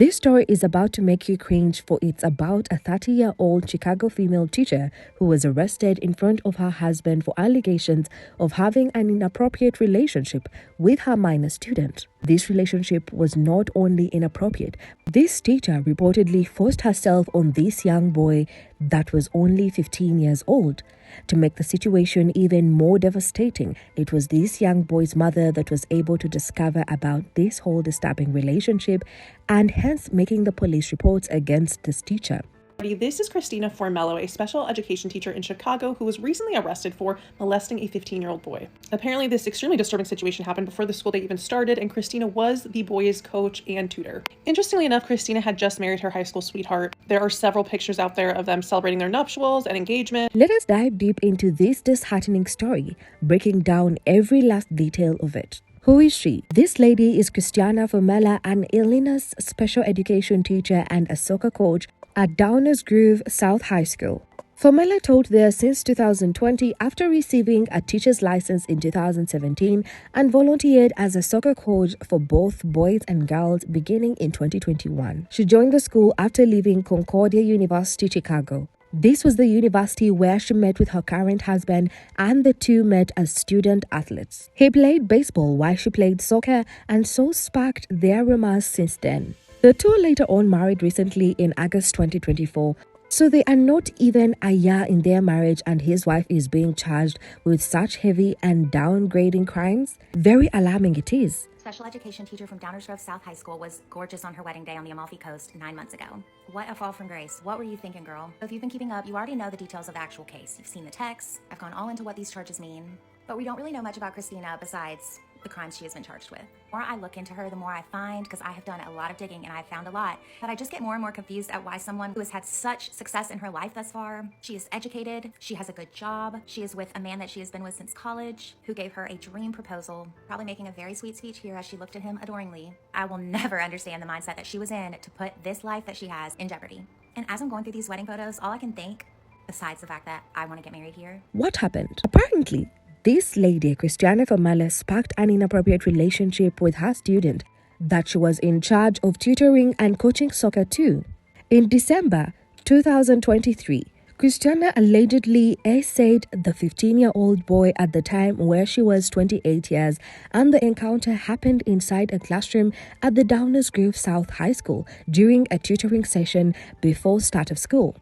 This story is about to make you cringe, for it's about a 30-year-old Chicago female teacher who was arrested in front of her husband for allegations of having an inappropriate relationship with her minor student. This relationship was not only inappropriate, this teacher reportedly forced herself on this young boy that was only 15 years old. To make the situation even more devastating, it was this young boy's mother that was able to discover about this whole disturbing relationship and hence making the police reports against this teacher. This is Christina Formello, a special education teacher in Chicago who was recently arrested for molesting a 15-year-old boy. Apparently, this extremely disturbing situation happened before the school day even started, and Christina was the boy's coach and tutor. Interestingly enough, Christina had just married her high school sweetheart. There are several pictures out there of them celebrating their nuptials and engagement. Let us dive deep into this disheartening story, breaking down every last detail of it. Who is she? This lady is Christina Formello, an Illinois special education teacher and a soccer coach at Downers Grove South High School. Formello taught there since 2020 after receiving a teacher's license in 2017 and volunteered as a soccer coach for both boys and girls beginning in 2021. She joined the school after leaving Concordia University, Chicago. This was the university where she met with her current husband, and the two met as student athletes. He played baseball while she played soccer, and so sparked their romance since then. The two later on married recently in August 2024, so they are not even a year in their marriage and his wife is being charged with such heavy and downgrading crimes. Very alarming it is. Special education teacher from Downers Grove South High School was gorgeous on her wedding day on the Amalfi Coast 9 months ago. What a fall from grace. What were you thinking, girl? If you've been keeping up, you already know the details of the actual case. You've seen the texts. I've gone all into what these charges mean. But we don't really know much about Christina besides the crimes she has been charged with. The more I look into her, the more I find, because I have done a lot of digging and I found a lot, but I just get more and more confused at why someone who has had such success in her life thus far, she is educated, she has a good job, she is with a man that she has been with since college, who gave her a dream proposal, probably making a very sweet speech here as she looked at him adoringly. I will never understand the mindset that she was in to put this life that she has in jeopardy. And as I'm going through these wedding photos, all I can think, besides the fact that I want to get married here. What happened? Apparently, this lady, Christina Formello, sparked an inappropriate relationship with her student that she was in charge of tutoring and coaching soccer to. In December 2023, Christina allegedly essayed the 15-year-old boy at the time where she was 28 years, and the encounter happened inside a classroom at the Downers Grove South High School during a tutoring session before start of school.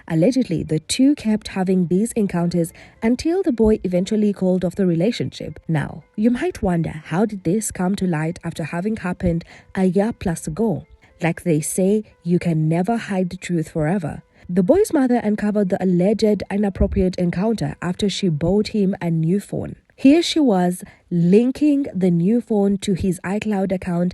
Allegedly, the two kept having these encounters until the boy eventually called off the relationship. Now, you might wonder, how did this come to light after having happened a year plus ago? Like they say, you can never hide the truth forever. The boy's mother uncovered the alleged inappropriate encounter after she bought him a new phone. Here she was, linking the new phone to his iCloud account,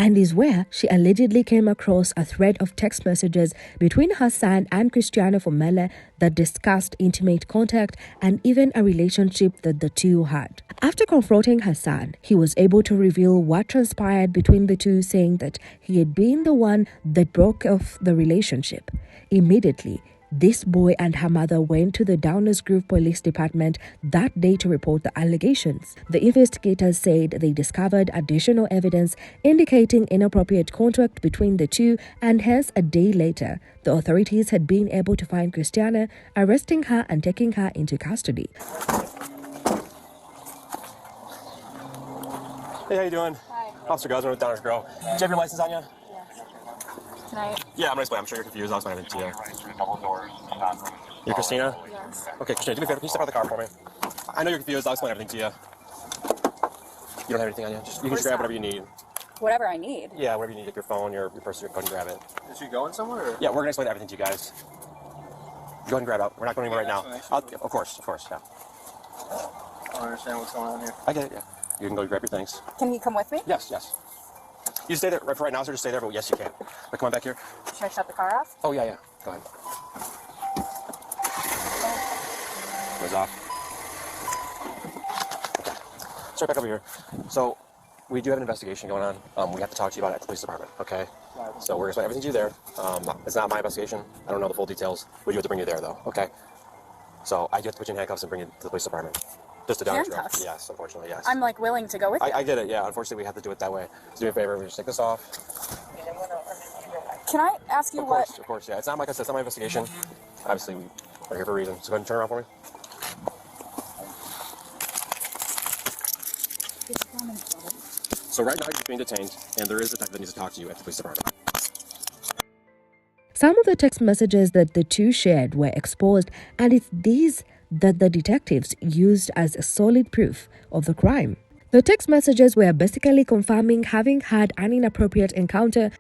and is where she allegedly came across a thread of text messages between her son and Christina Formello that discussed intimate contact and even a relationship that the two had. After confronting her son, he was able to reveal what transpired between the two, saying that he had been the one that broke off the relationship. Immediately, this boy and her mother went to the Downers Grove Police Department that day to report the allegations. The investigators said they discovered additional evidence indicating inappropriate contact between the two, and hence a day later, the authorities had been able to find Christina, arresting her and taking her into custody. Hey, how you doing? Hi. Officer Gosman with Downers Grove. Do you have your license on you? Tonight? Yeah, I'm gonna explain. I'm sure you're confused. I'll explain everything to you. You're Christina? Yes. Okay, Christina, do me a favor. Can you step out of the car for me? I know you're confused. I'll explain everything to you. You don't have anything on you? You can just grab whatever you need. Whatever I need. Yeah, whatever you need. Like your phone, your purse, go ahead and grab it. Is she going somewhere? Or? Yeah, we're gonna explain everything to you guys. Go ahead and grab it. We're not going anywhere right now. Of course, yeah. I don't understand what's going on here. I get it, yeah. You can go grab your things. Can you come with me? Yes. You stay there for right now, sir. Just stay there, but yes, you can. But come on back here. Should I shut the car off? Oh, yeah. Go ahead. Goes off. Okay. Let's right back over here. So, we do have an investigation going on. We have to talk to you about it at the police department, okay? So we're going to explain everything to you there. It's not my investigation. I don't know the full details. We do have to bring you there, though, okay? So, I do have to put you in handcuffs and bring you to the police department. Just to Downers Grove. Handcuffs? Yes, unfortunately, yes. I'm willing to go with you. I get it, yeah. Unfortunately, we have to do it that way. So do me a favor, we just take this off. Can I ask you what? Of course, yeah. It's not, like I said, it's not my investigation. Obviously, we are here for a reason. So go ahead and turn around for me. So right now you're being detained, and there is a detective that needs to talk to you at the police department. Some of the text messages that the two shared were exposed, and it's these that the detectives used as a solid proof of the crime. The text messages were basically confirming having had an inappropriate encounter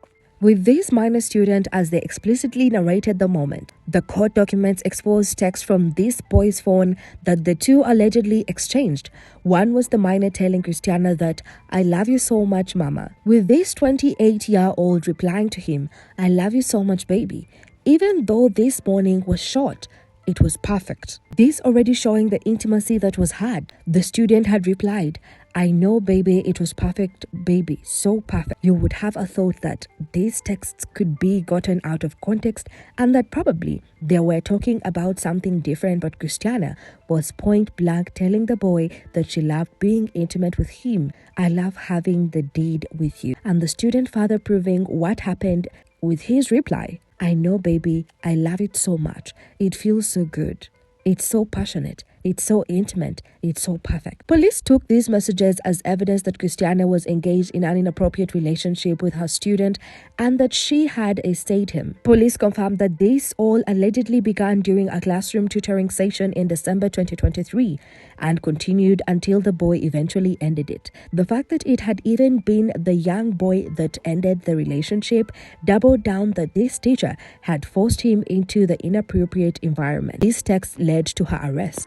with this minor student as they explicitly narrated the moment. The court documents exposed texts from this boy's phone that the two allegedly exchanged. One was the minor telling Christiana that, "I love you so much, mama," with this 28-year-old replying to him, "I love you so much, baby." Even though this morning was short, it was perfect. This already showing the intimacy that was had. The student had replied, "I know, baby, it was perfect, baby, so perfect." You would have a thought that these texts could be gotten out of context and that probably they were talking about something different, but Christiana was point blank telling the boy that she loved being intimate with him. "I love having the deed with you." And the student further proving what happened with his reply, "I know, baby, I love it so much. It feels so good. It's so passionate. It's so intimate. It's so perfect." Police took these messages as evidence that Christiana was engaged in an inappropriate relationship with her student and that she had a stayed him. Police confirmed that this all allegedly began during a classroom tutoring session in December 2023 and continued until the boy eventually ended it. The fact that it had even been the young boy that ended the relationship doubled down that this teacher had forced him into the inappropriate environment. This text led to her arrest.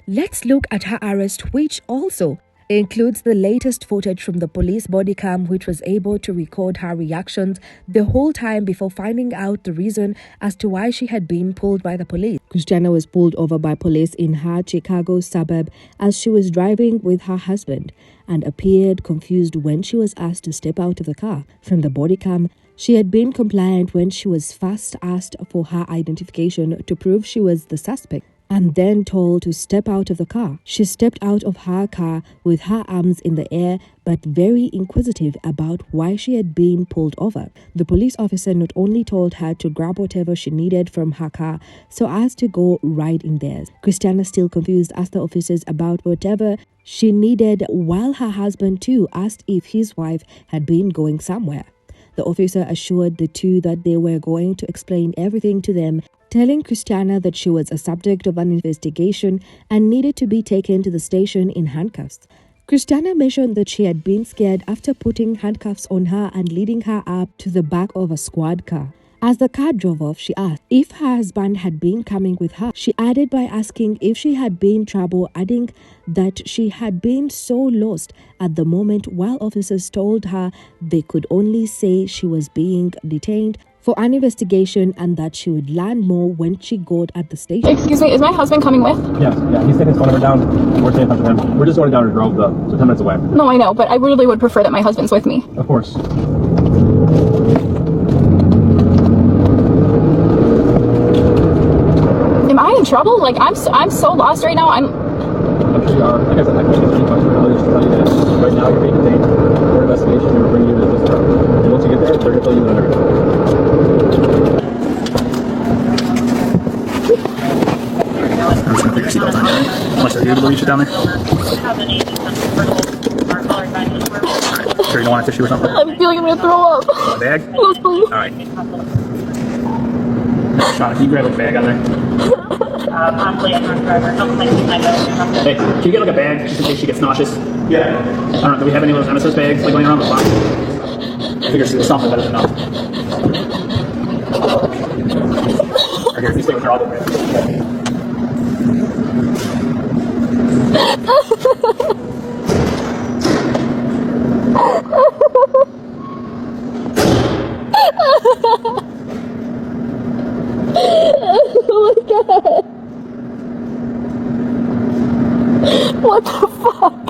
Let's look at her arrest, which also includes the latest footage from the police body cam, which was able to record her reactions the whole time before finding out the reason as to why she had been pulled by the police. Christiana was pulled over by police in her Chicago suburb as she was driving with her husband and appeared confused when she was asked to step out of the car. From the body cam, she had been compliant when she was first asked for her identification to prove she was the suspect, and then told to step out of the car. She stepped out of her car with her arms in the air, but very inquisitive about why she had been pulled over. The police officer not only told her to grab whatever she needed from her car so as to go right in theirs. Christiana, still confused, asked the officers about whatever she needed, while her husband too asked if his wife had been going somewhere. The officer assured the two that they were going to explain everything to them, telling Christiana that she was a subject of an investigation and needed to be taken to the station in handcuffs. Christiana mentioned that she had been scared after putting handcuffs on her and leading her up to the back of a squad car. As the car drove off, she asked if her husband had been coming with her. She added by asking if she had been in trouble, adding that she had been so lost at the moment, while officers told her they could only say she was being detained for an investigation and that she would learn more when she got at the station. Excuse me, is my husband coming with? Yeah, he's taking his phone number down. We're staying in touch with him. We're just going down to Grove, though, so 10 minutes away. No, I know, but I really would prefer that my husband's with me. Of course. Am I in trouble? Like, I'm so lost right now. I'm sure you are. Like I said, I can't answer any questions earlier just to tell you that right now you're being detained for an investigation and we're bringing you to the police department. And once you get there, they're going to fill you in on everything. I'm just going to put your seatbelt on here. How much are you to leave you down there? Sure you don't want a tissue or something? I'm feeling I'm gonna throw up. A bag? Yes, please. Alright. Shauna, can you grab a bag out of there? Hey, can you get like a bag just in case she gets nauseous? Yeah. I don't know, do we have any of those Nemesis bags like laying around the box? I figure something better than nothing. Or here, if you stay with her, I'll go grab it. Oh my god. What the fuck?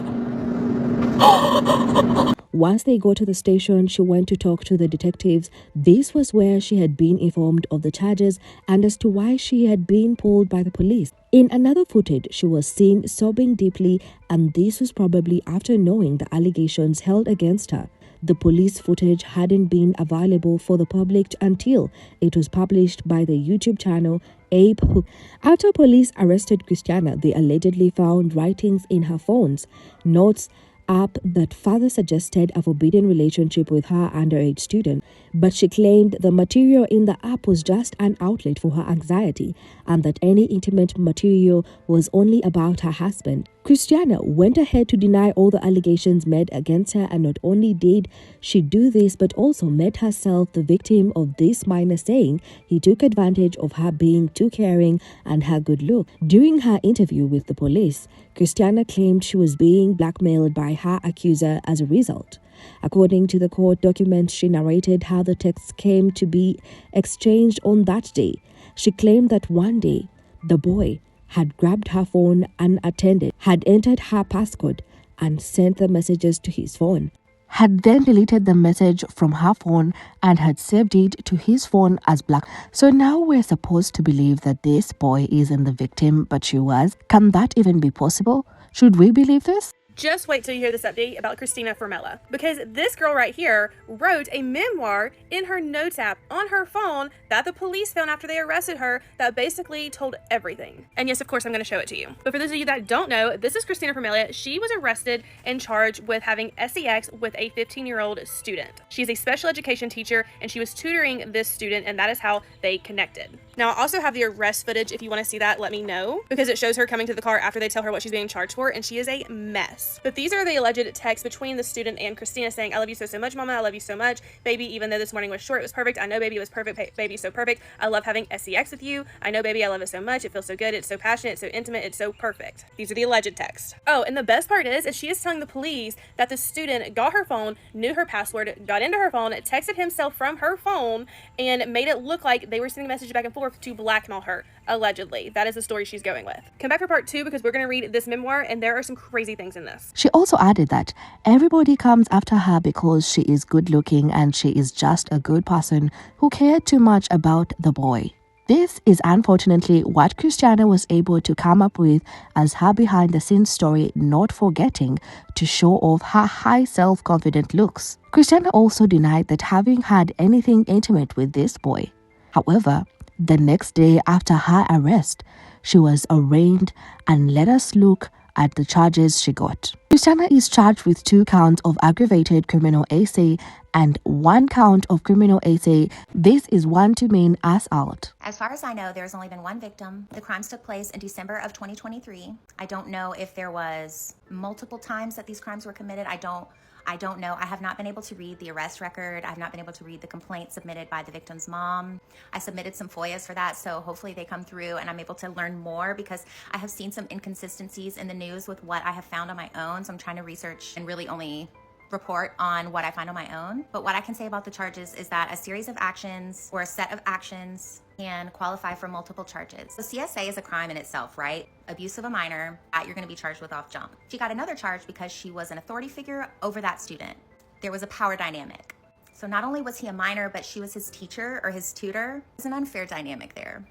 Once they got to the station, she went to talk to the detectives. This was where she had been informed of the charges and as to why she had been pulled by the police. In another footage, she was seen sobbing deeply, and this was probably after knowing the allegations held against her. The police footage hadn't been available for the public until it was published by the YouTube channel Abe Hook. After police arrested Christiana, they allegedly found writings in her phones, notes, app that further suggested a forbidden relationship with her underage student, but she claimed the material in the app was just an outlet for her anxiety and that any intimate material was only about her husband. Christiana went ahead to deny all the allegations made against her, and not only did she do this but also made herself the victim of this minor, saying he took advantage of her being too caring and her good look. During her interview with the police, Christiana claimed she was being blackmailed by her accuser as a result. According to the court documents, she narrated how the texts came to be exchanged on that day. She claimed that one day, the boy had grabbed her phone unattended, had entered her passcode, and sent the messages to his phone, had then deleted the message from her phone and had saved it to his phone as black. So now we're supposed to believe that this boy isn't the victim, but she was. Can that even be possible? Should we believe this? Just wait till you hear this update about Christina Formella, because this girl right here wrote a memoir in her notes app on her phone that the police found after they arrested her that basically told everything. And yes, of course, I'm going to show it to you. But for those of you that don't know, this is Christina Formella. She was arrested and charged with having sex with a 15-year-old student. She's a special education teacher, and she was tutoring this student, and that is how they connected. Now, I also have the arrest footage. If you want to see that, let me know, because it shows her coming to the car after they tell her what she's being charged for, and she is a mess. But these are the alleged texts between the student and Christina saying, "I love you so, so much, mama. I love you so much. Baby, even though this morning was short, it was perfect. I know, baby, it was perfect. Baby, so perfect. I love having sex with you. I know, baby, I love it so much. It feels so good. It's so passionate. It's so intimate. It's so perfect." These are the alleged texts. Oh, and the best part is she is telling the police that the student got her phone, knew her password, got into her phone, texted himself from her phone, and made it look like they were sending messages back and forth to blackmail her. Allegedly. That is the story she's going with. Come back for part 2, because we're going to read this memoir, and there are some crazy things in this. She also added that everybody comes after her because she is good looking and she is just a good person who cared too much about the boy. This is unfortunately what Christiana was able to come up with as her behind the scenes story, not forgetting to show off her high self-confident looks. Christiana also denied that having had anything intimate with this boy. However, the next day after her arrest, she was arraigned, and let us look at the charges she got. Christiana is charged with 2 counts of aggravated criminal assay and 1 count of criminal assay. This is one to mean assault. As far as I know, there's only been one victim. The crimes took place in December of 2023. I don't know if there was multiple times that these crimes were committed. I don't know. I have not been able to read the arrest record. I have not been able to read the complaint submitted by the victim's mom. I submitted some FOIAs for that, so hopefully they come through and I'm able to learn more, because I have seen some inconsistencies in the news with what I have found on my own. So I'm trying to research and really only report on what I find on my own. But what I can say about the charges is that a series of actions or a set of actions can qualify for multiple charges. So CSA is a crime in itself, right? Abuse of a minor, that you're going to be charged with off jump. She got another charge because she was an authority figure over that student. There was a power dynamic. So not only was he a minor, but she was his teacher or his tutor. There's an unfair dynamic there.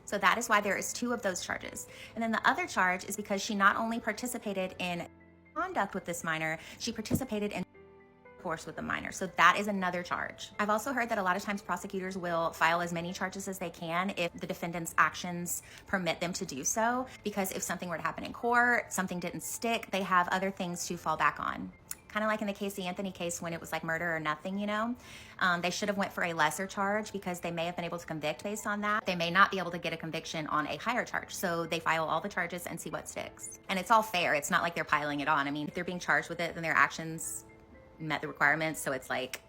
So that is why there is 2 of those charges. And then the other charge is because she not only participated in conduct with this minor, she participated in force with the minor. So that is another charge. I've also heard that a lot of times prosecutors will file as many charges as they can if the defendant's actions permit them to do so, because if something were to happen in court, something didn't stick, they have other things to fall back on. Kind of like in the Casey Anthony case when it was like murder or nothing, you know? They should have went for a lesser charge because they may have been able to convict based on that. They may not be able to get a conviction on a higher charge. So they file all the charges and see what sticks. And it's all fair. It's not like they're piling it on. I mean, if they're being charged with it, then their actions met the requirements. So it's like...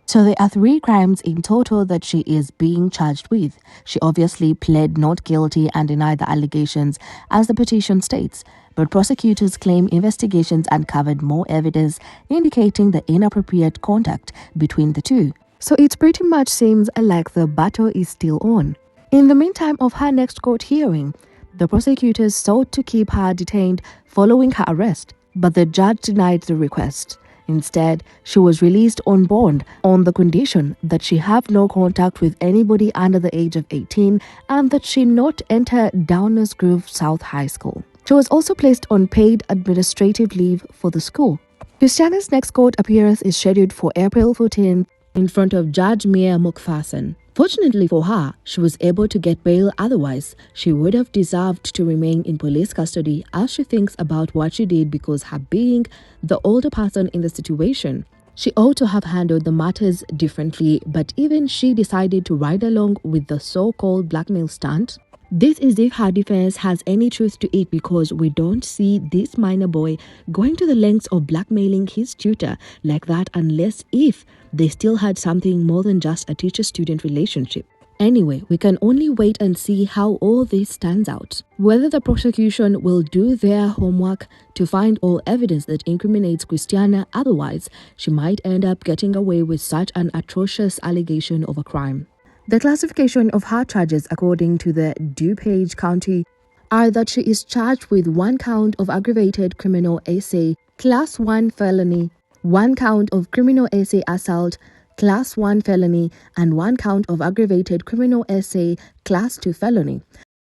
So there are 3 crimes in total that she is being charged with. She obviously pled not guilty and denied the allegations, as the petition states. But prosecutors claim investigations uncovered more evidence indicating the inappropriate contact between the 2. So it pretty much seems like the battle is still on. In the meantime of her next court hearing, the prosecutors sought to keep her detained following her arrest, but the judge denied the request. Instead, she was released on bond on the condition that she have no contact with anybody under the age of 18 and that she not enter Downers Grove South High School. She was also placed on paid administrative leave for the school. Christiana's next court appearance is scheduled for April 14th in front of Judge Mia Mukfasan. Fortunately for her, she was able to get bail, otherwise she would have deserved to remain in police custody as she thinks about what she did, because her being the older person in the situation, she ought to have handled the matters differently, but even she decided to ride along with the so-called blackmail stunt. This is if her defense has any truth to it, because we don't see this minor boy going to the lengths of blackmailing his tutor like that unless if they still had something more than just a teacher-student relationship. Anyway, we can only wait and see how all this stands out. Whether the prosecution will do their homework to find all evidence that incriminates Christiana, otherwise she might end up getting away with such an atrocious allegation of a crime. The classification of her charges, according to the DuPage County, are that she is charged with 1 count of aggravated criminal essay, Class 1 felony, 1 count of criminal essay assault, Class 1 felony, and 1 count of aggravated criminal essay, Class 2 felony.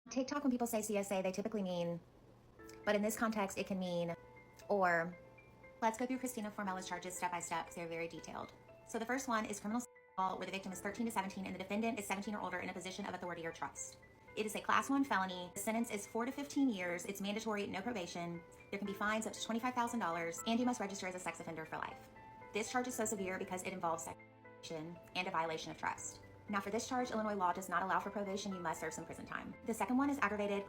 TikTok, when people say CSA, they typically mean, but in this context, it can mean, or. Let's go through Christina Formella's charges step by step because they're very detailed. So the first one is criminal assault, where the victim is 13 to 17 and the defendant is 17 or older in a position of authority or trust. It is a Class 1 felony. The sentence is 4 to 15 years. It's mandatory, no probation. There can be fines up to $25,000, and you must register as a sex offender for life. This charge is so severe because it involves sex and a violation of trust. Now, for this charge, Illinois law does not allow for probation. You must serve some prison time. The second one is aggravated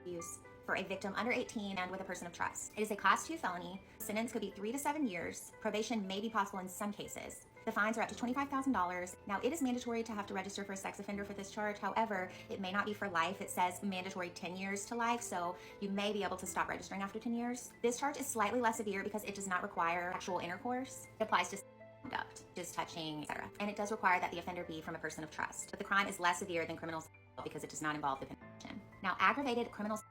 abuse for a victim under 18 and with a person of trust. It is a Class 2 felony. The sentence could be 3 to 7 years. Probation may be possible in some cases. The fines are up to $25,000. Now, it is mandatory to have to register for a sex offender for this charge. However, it may not be for life. It says mandatory 10 years to life, so you may be able to stop registering after 10 years. This charge is slightly less severe because it does not require actual intercourse. It applies to conduct, just touching, etc. And it does require that the offender be from a person of trust. But the crime is less severe than criminal assault because it does not involve the conviction. Now, aggravated criminal assault,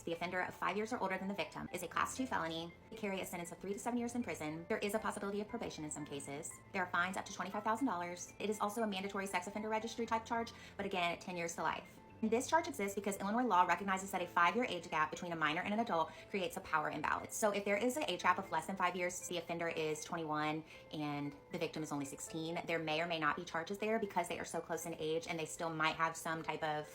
the offender of 5 years or older than the victim, is a Class 2 felony. They carry a sentence of 3 to 7 years in prison. There is a possibility of probation in some cases. There are fines up to $25,000. It is also a mandatory sex offender registry type charge, but again, 10 years to life. And this charge exists because Illinois law recognizes that a 5-year age gap between a minor and an adult creates a power imbalance. So if there is an age gap of less than 5 years, the offender is 21 and the victim is only 16, there may or may not be charges there because they are so close in age and they still might have some type of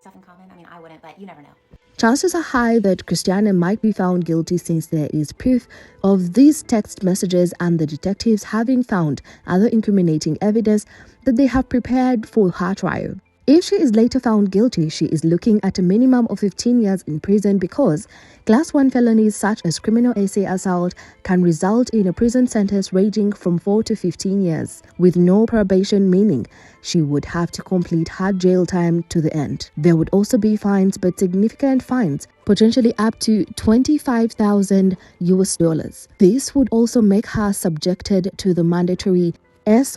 stuff in common. I mean, I wouldn't, but you never know. Chances are high that Christiana might be found guilty since there is proof of these text messages and the detectives having found other incriminating evidence that they have prepared for her trial. If she is later found guilty, she is looking at a minimum of 15 years in prison because Class 1 felonies such as criminal essay assault can result in a prison sentence ranging from 4 to 15 years, with no probation, meaning she would have to complete her jail time to the end. There would also be fines, but significant fines, potentially up to $25,000 US. This would also make her subjected to the mandatory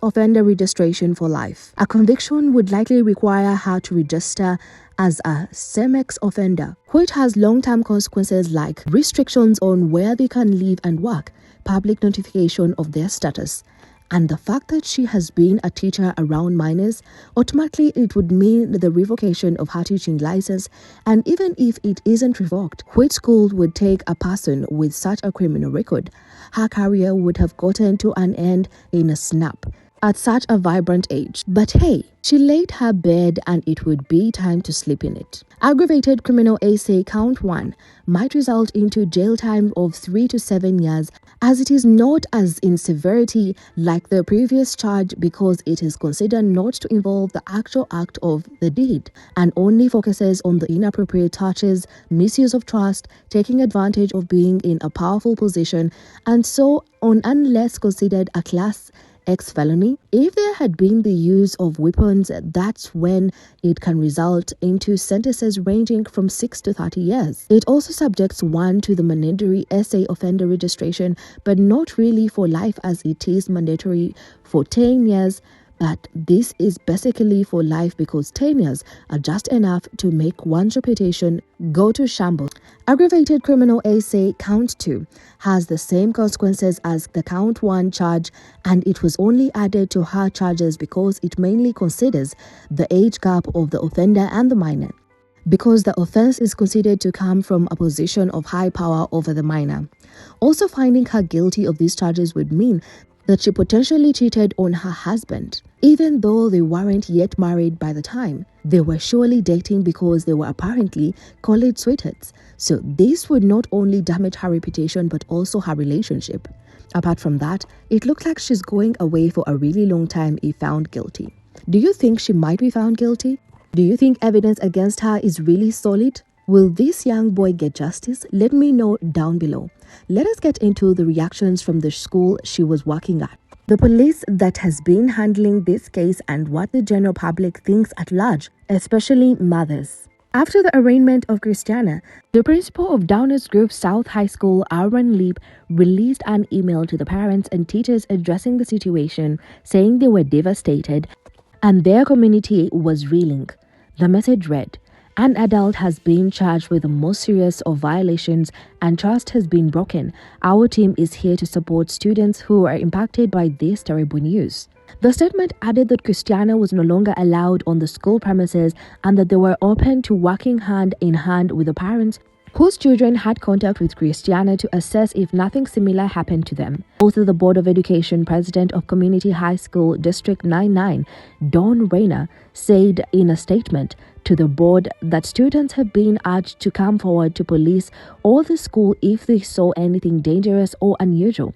offender registration for life. A conviction would likely require her to register as a CEMEX offender, which has long-term consequences like restrictions on where they can live and work, public notification of their status, and the fact that she has been a teacher around minors. Automatically it would mean the revocation of her teaching license, and even if it isn't revoked, which school would take a person with such a criminal record, her career would have gotten to an end in a snap at such a vibrant age. But hey, she laid her bed and it would be time to sleep in it. Aggravated criminal essay count 1 might result into jail time of 3 to 7 years, as it is not as in severity like the previous charge because it is considered not to involve the actual act of the deed and only focuses on the inappropriate touches, misuse of trust, taking advantage of being in a powerful position, and so on, unless considered a Class X felony. If there had been the use of weapons, that's when it can result into sentences ranging from 6 to 30 years. It also subjects one to the mandatory essay offender registration, but not really for life as it is mandatory for 10 years. But this is basically for life because 10 years are just enough to make one's reputation go to shambles. Aggravated criminal essay count 2 has the same consequences as the count 1 charge, and it was only added to her charges because it mainly considers the age gap of the offender and the minor. because the offense is considered to come from a position of high power over the minor. Also, finding her guilty of these charges would mean that she potentially cheated on her husband. Even though they weren't yet married by the time, they were surely dating because they were apparently college sweethearts. So this would not only damage her reputation but also her relationship. Apart from that, it looks like she's going away for a really long time if found guilty. Do you think she might be found guilty? Do you think evidence against her is really solid? Will this young boy get justice? Let me know down below. Let us get into the reactions from the school she was working at, the police that has been handling this case, and what the general public thinks at large, especially mothers. After the arraignment of Christiana, the principal of Downers Grove South High School, Aaron Leap, released an email to the parents and teachers addressing the situation, saying they were devastated and their community was reeling. The message read, "An adult has been charged with the most serious of violations and trust has been broken. Our team is here to support students who are impacted by this terrible news." The statement added that Christiana was no longer allowed on the school premises and that they were open to working hand in hand with the parents whose children had contact with Christiana to assess if nothing similar happened to them. Also, the Board of Education President of Community High School District 99, Dawn Rayner, said in a statement to the board that students have been urged to come forward to police or the school if they saw anything dangerous or unusual,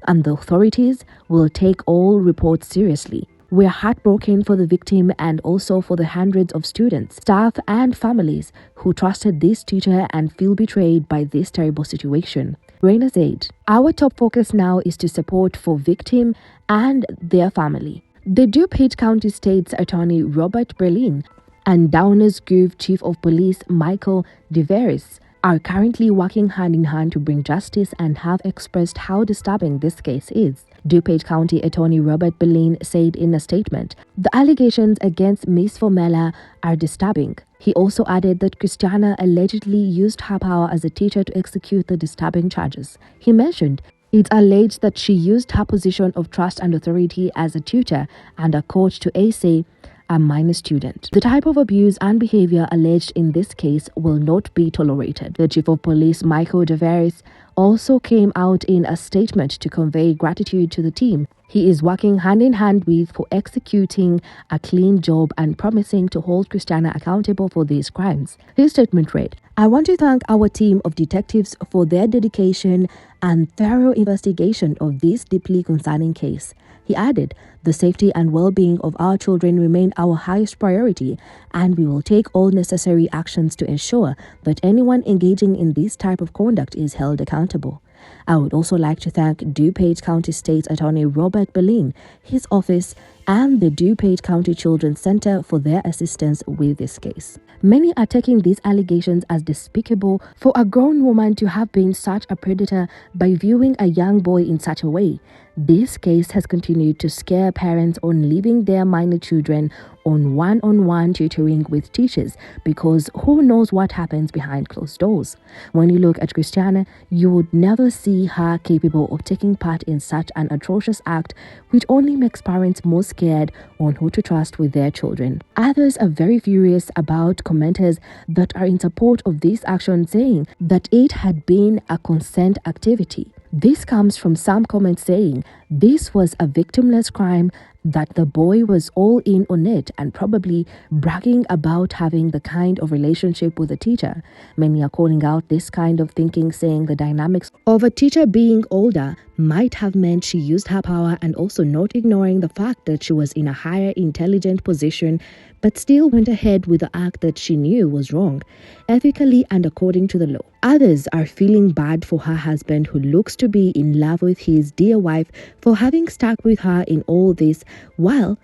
and the authorities will take all reports seriously. "We're heartbroken for the victim and also for the hundreds of students, staff, and families who trusted this teacher and feel betrayed by this terrible situation," Rayner said. "Our top focus now is to support for victim and their family." The DuPage County State's Attorney Robert Berlin and Downers Grove Chief of Police Michael DeVeris are currently working hand in hand to bring justice and have expressed how disturbing this case is. DuPage County Attorney Robert Berlin said in a statement, "The allegations against Ms. Formella are disturbing." He also added that Christiana allegedly used her power as a teacher to execute the disturbing charges. He mentioned, "It's alleged that she used her position of trust and authority as a tutor and a coach to assay a minor student. The type of abuse and behavior alleged in this case will not be tolerated." The Chief of Police, Michael DeVeris, also came out in a statement to convey gratitude to the team he is working hand in hand with for executing a clean job and promising to hold Christiana accountable for these crimes. His statement read, "I want to thank our team of detectives for their dedication and thorough investigation of this deeply concerning case." He added, "The safety and well-being of our children remain our highest priority, and we will take all necessary actions to ensure that anyone engaging in this type of conduct is held accountable." I would also like to thank DuPage County State's Attorney Robert Berlin, his office, and the DuPage County Children's Center for their assistance with this case. Many are taking these allegations as despicable for a grown woman to have been such a predator by viewing a young boy in such a way. This case has continued to scare parents on leaving their minor children on one-on-one tutoring with teachers because who knows what happens behind closed doors. When you look at Christiana, you would never see her capable of taking part in such an atrocious act, which only makes parents more scared on who to trust with their children. Others are very furious about commenters that are in support of this action, saying that it had been a consent activity. This comes from some comments saying this was a victimless crime, that the boy was all in on it and probably bragging about having the kind of relationship with a teacher. Many are calling out this kind of thinking, saying the dynamics of a teacher being older might have meant she used her power, and also not ignoring the fact that she was in a higher intelligent position but still went ahead with the act that she knew was wrong, ethically and according to the law. Others are feeling bad for her husband, who looks to be in love with his dear wife, for having stuck with her in all this while,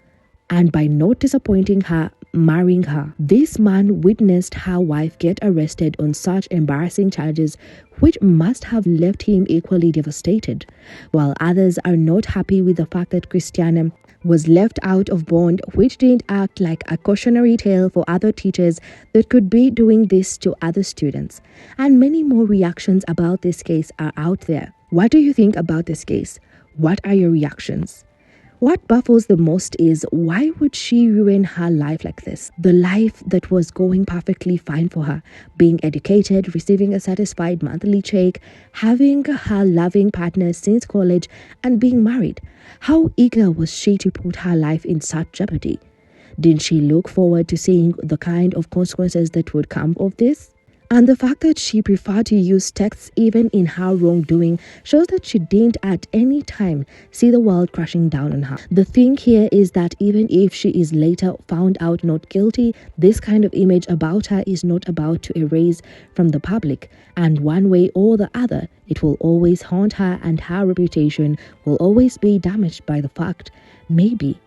and by not disappointing her, marrying her. This man witnessed her wife get arrested on such embarrassing charges, which must have left him equally devastated, while others are not happy with the fact that Christiana was left out of bond, which didn't act like a cautionary tale for other teachers that could be doing this to other students. And many more reactions about this case are out there. What do you think about this case? What are your reactions? What baffles the most is why would she ruin her life like this? The life that was going perfectly fine for her, being educated, receiving a satisfied monthly check, having her loving partner since college, and being married. How eager was she to put her life in such jeopardy? Didn't she look forward to seeing the kind of consequences that would come of this? And the fact that she preferred to use texts even in her wrongdoing shows that she didn't at any time see the world crashing down on her. The thing here is that even if she is later found out not guilty, this kind of image about her is not about to erase from the public. And one way or the other, it will always haunt her, and her reputation will always be damaged by the fact, maybe,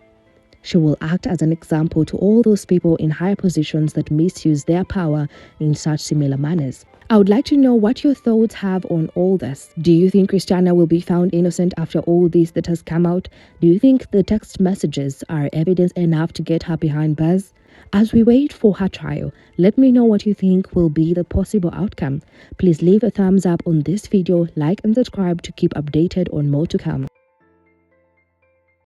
she will act as an example to all those people in higher positions that misuse their power in such similar manners. I would like to know what your thoughts have on all this. Do you think Christiana will be found innocent after all this that has come out? Do you think the text messages are evidence enough to get her behind bars? As we wait for her trial, let me know what you think will be the possible outcome. Please leave a thumbs up on this video, like and subscribe to keep updated on more to come.